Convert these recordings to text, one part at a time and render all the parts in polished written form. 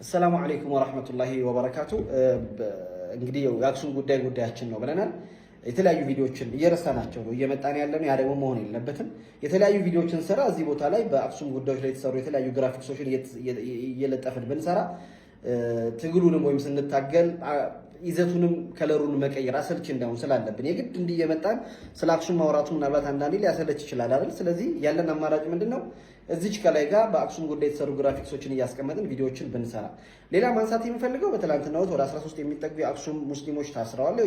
السلام عليكم ورحمة الله وبركاته. እንግዲህ የአክሱም ጉዳያችን ነው ብለናል። የተለያዩ ቪዲዮዎችን እየረሳናቸው ነው እየመጣን ያለነው። ያ ደግሞ መሆን የለበትም። የተለያዩ ቪዲዮዎችን ሰራ እዚህ ቦታ ላይ በአክሱም ጉዳዮች ላይ የተሰሩ የተለያዩ ግራፊክሶችን እየለጠፍን ብንሰራ ትግሉንም ወይም ስንታገል ይዘቱንም ከለሩን መቀየር አሰልች እንዳውን ስላለብን የግድ እንዲህ እየመጣን ስለ አክሱም ማውራቱ ምናልባት አንዳንዴ ሊያሰለች ይችላል አይደል? ስለዚህ ያለን አማራጭ ምንድነው? እዚች ከላይ ጋር በአክሱም ጉዳይ የተሰሩ ግራፊክሶችን እያስቀመጥን ቪዲዮዎችን ብንሰራ። ሌላ ማንሳት የምፈልገው በትላንትናው ወደ 13 የሚጠጉ የአክሱም ሙስሊሞች ታስረዋል።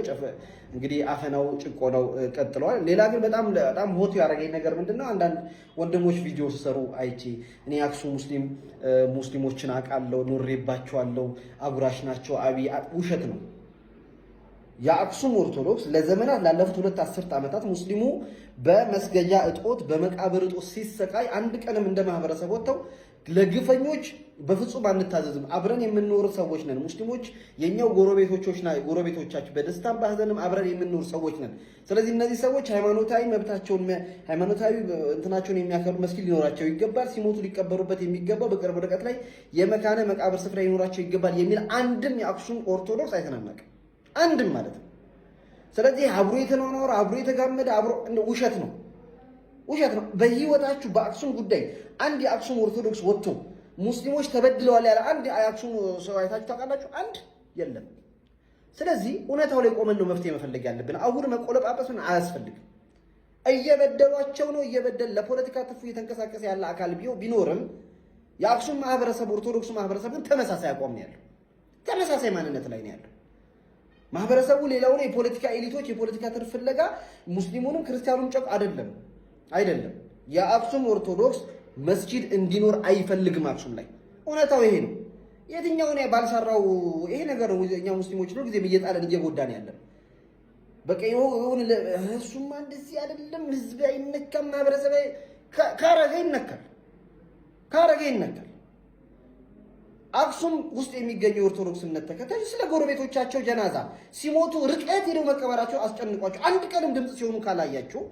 እንግዲህ አፈናው ጭቆናው ቀጥለዋል። ሌላ ግን በጣም ሆቱ ያደረገኝ ነገር ምንድነው? አንዳንድ ወንድሞች ቪዲዮ ሲሰሩ አይቼ እኔ አክሱም ሙስሊሞችን አውቃለሁ፣ ኖሬባቸዋለሁ፣ አጉራሽ ናቸው፣ አብይ ውሸት ነው። የአክሱም ኦርቶዶክስ ለዘመናት ላለፉት 2 አስርት ዓመታት ሙስሊሙ በመስገጃ እጦት በመቃብር እጦት ሲሰቃይ አንድ ቀንም እንደ ማህበረሰብ ወጥተው ለግፈኞች በፍጹም አንታዘዝም፣ አብረን የምንኖር ሰዎች ነን፣ ሙስሊሞች የኛው ጎረቤቶቻችን በደስታም በሐዘንም አብረን የምንኖር ሰዎች ነን። ስለዚህ እነዚህ ሰዎች ሃይማኖታዊ መብታቸውን ሃይማኖታዊ እንትናቸውን የሚያከብሩ መስጊድ ሊኖራቸው ይገባል፣ ሲሞቱ ሊቀበሩበት የሚገባው በቅርብ ርቀት ላይ የመካነ መቃብር ስፍራ ሊኖራቸው ይገባል የሚል አንድም የአክሱም ኦርቶዶክስ አይተናነቅም። አንድም ማለት ነው። ስለዚህ አብሮ የተኖረ አብሮ የተጋመደ ውሸት ነው። በህይወታችሁ በአክሱም ጉዳይ አንድ የአክሱም ኦርቶዶክስ ወጥቶ ሙስሊሞች ተበድለዋል ያለ አንድ የአክሱም ሰው አይታችሁ ታውቃላችሁ? አንድ የለም። ስለዚህ እውነታው ላይ ቆመን ነው መፍትሄ መፈለግ ያለብን። አሁን መቆለጳጰስን አያስፈልግም። እየበደሏቸው ነው። ለፖለቲካ ትርፉ እየተንቀሳቀሰ ያለ አካል ቢኖርም የአክሱም ማህበረሰብ ኦርቶዶክሱ ማህበረሰብ ግን ተመሳሳይ አቋም ነው ያለው። ተመሳሳይ ማንነት ላይ ነው ያለው ማህበረሰቡ። ሌላውን የፖለቲካ ኤሊቶች የፖለቲካ ትርፍ ፍለጋ ሙስሊሙንም ክርስቲያኑም ጨቅ አይደለም። የአክሱም ኦርቶዶክስ መስጂድ እንዲኖር አይፈልግም አክሱም ላይ። እውነታው ይሄ ነው። የትኛውን ባልሰራው ይሄ ነገር ነው። እኛ ሙስሊሞች ነው ጊዜ እየጣለን እየጎዳን ያለን። በቃ ይሁን እሱማ እንደዚህ አይደለም። ህዝብ አይነካም፣ ማህበረሰብ ካረገ ይነካል። አክሱም ውስጥ የሚገኙ ኦርቶዶክስ እምነት ተከታዮች ስለ ጎረቤቶቻቸው ጀናዛ ሲሞቱ ርቀት ሄደው መቀበራቸው አስጨንቋቸው አንድ ቀንም ድምፅ ሲሆኑ ካላያችሁ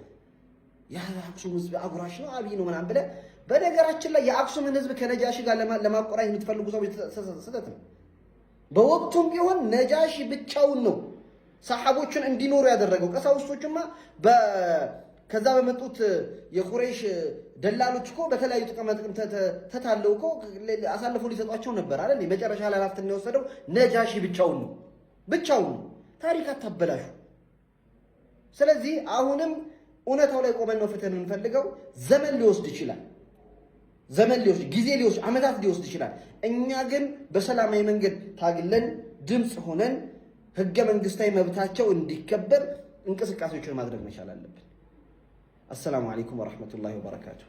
የአክሱም ህዝብ አጉራሽ ነው አብይ ነው ምናምን ብለህ በነገራችን ላይ የአክሱምን ህዝብ ከነጃሺ ጋር ለማቆራኘት የምትፈልጉ ሰዎች ስህተት ነው። በወቅቱም ቢሆን ነጃሺ ብቻውን ነው ሰሓቦችን እንዲኖሩ ያደረገው። ቀሳውስቶችማ ከዛ በመጡት የቁረይሽ ደላሎች እኮ በተለያዩ ጥቅም ተታለው እኮ አሳልፎ ሊሰጧቸው ነበር አይደል? መጨረሻ ላይ ኃላፊነቱን የወሰደው ነጃሺ ብቻውን ነው። ታሪክ አታበላሹ። ስለዚህ አሁንም እውነታው ላይ ቆመን ነው ፍትህን የምንፈልገው። ዘመን ሊወስድ ይችላል፣ ጊዜ ሊወስድ ዓመታት ሊወስድ ይችላል። እኛ ግን በሰላማዊ መንገድ ታግለን ድምፅ ሆነን ህገ መንግስታዊ መብታቸው እንዲከበር እንቅስቃሴዎችን ማድረግ መቻል አለብን። السلام عليكم ورحمة الله وبركاته.